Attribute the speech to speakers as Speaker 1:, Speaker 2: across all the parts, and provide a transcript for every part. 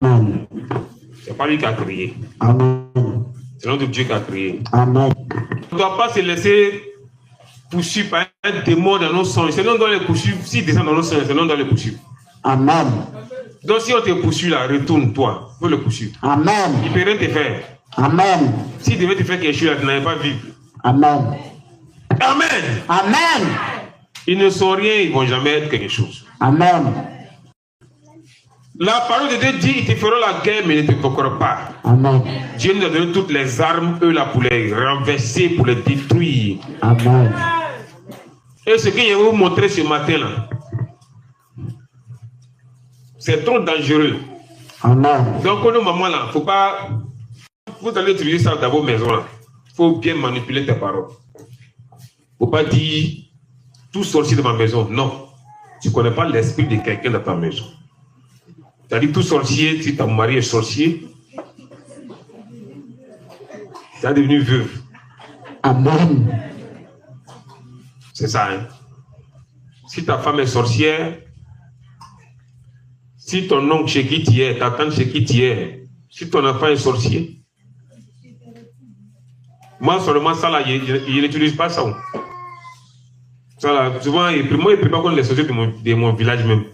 Speaker 1: Amen.
Speaker 2: C'est pas lui qui a créé.
Speaker 1: Amen.
Speaker 2: C'est l'homme de Dieu qui a créé.
Speaker 1: Amen.
Speaker 2: On ne doit pas se laisser poursuivre par un démon dans nos songes. C'est l'homme doit les poursuivre. S'il descend dans nos songes, c'est l'homme doit les poursuivre.
Speaker 1: Amen.
Speaker 2: Donc si on te poursuit là, retourne-toi. Il faut le poursuivre.
Speaker 1: Amen.
Speaker 2: Il ne peut rien te faire.
Speaker 1: Amen.
Speaker 2: S'il devait te faire quelque chose là, tu n'allais pas vivre.
Speaker 1: Amen.
Speaker 2: Amen.
Speaker 1: Amen.
Speaker 2: Ils ne sont rien, ils ne vont jamais être quelque chose.
Speaker 1: Amen.
Speaker 2: La parole de Dieu dit, ils te feront la guerre, mais ils ne te conquerront pas.
Speaker 1: Amen.
Speaker 2: Dieu nous a donné toutes les armes, eux là, pour les renverser, pour les détruire.
Speaker 1: Amen.
Speaker 2: Et ce que je vais vous montrer ce matin là, c'est trop dangereux.
Speaker 1: Amen.
Speaker 2: Donc, au moment là, faut pas. Vous allez utiliser ça dans vos maisons là. Il faut bien manipuler tes paroles. Faut pas dire tout sorcier de ma maison. Non. Tu ne connais pas l'esprit de quelqu'un dans ta maison. Tu as dit tout sorcier, si ton mari est sorcier, tu es devenu veuve.
Speaker 1: Amen.
Speaker 2: C'est ça, hein. Si ta femme est sorcière, si ton oncle chez qui tu es, ta tante chez qui tu es, si ton enfant est sorcier, moi seulement ça là, il n'utilise pas ça. Ça là, souvent, moi, il ne peut pas contre les sorciers de mon village même.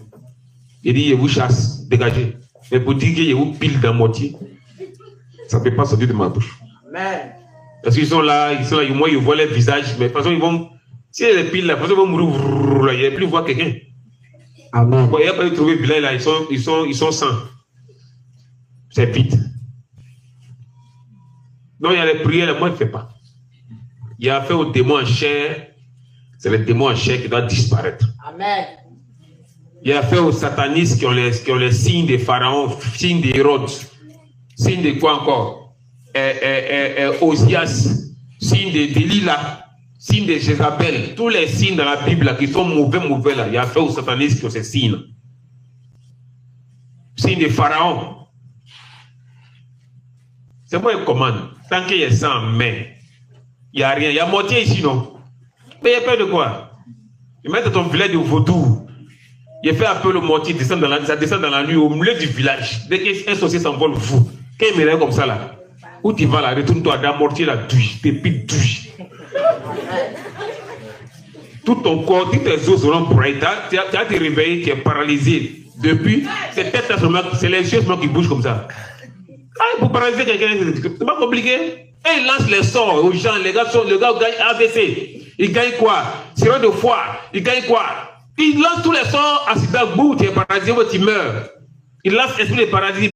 Speaker 2: Il dit, il vous chasse, dégagez. Mais pour dire qu'il vous pile dans moitié, ça ne peut pas sortir de ma bouche.
Speaker 1: Amen.
Speaker 2: Parce qu'ils sont là, moi, ils voient leur visage, mais de toute façon, ils vont, si les piles là, de toute façon, ils vont mourir, il n'y a plus voir quelqu'un.
Speaker 1: Amen.
Speaker 2: Il n'y a pas de trouver vilain là, ils sont sains. C'est vite. Donc, il y a les prières, moi, je ne fais pas. Il y a affaire aux démons en chair, c'est les démons en chair qui doivent disparaître.
Speaker 1: Amen.
Speaker 2: Il y a affaire aux satanistes qui ont les signes des pharaons, signes d'Hérode, signes de quoi encore? Osias, signes de Delilah, signes de Jézabel, tous les signes dans la Bible là, qui sont mauvais là, il y a affaire aux satanistes qui ont ces signes. Signes de pharaons. C'est moi qui commande. Tant qu'il y a ça en main, il n'y a rien. Il y a moitié ici, non? Mais il y a peur de quoi? Ils mettent ton village de vaudou. Il fait un peu le mortier, ça descend dans la nuit au milieu du village. Dès qu'un sorcier s'envole, fou. Quand il me regarde comme ça là, où tu vas là, retourne-toi dans le mortier là, douche, tes pieds douche. Tout ton corps, tous tes os seront prêts. Tu as te réveillé, tu es paralysé. Depuis, c'est peut-être c'est les yeux qui bougent comme ça. Ah, pour paralyser quelqu'un, c'est pas compliqué. Et il lance les sorts aux gens, le gars gagne AVC. Il gagne quoi? Sirop de foie. Il gagne quoi? Il lance tous les sorts à Sida Bou, tu es paralysé, tu meurs. Il lance esprit de paralysie.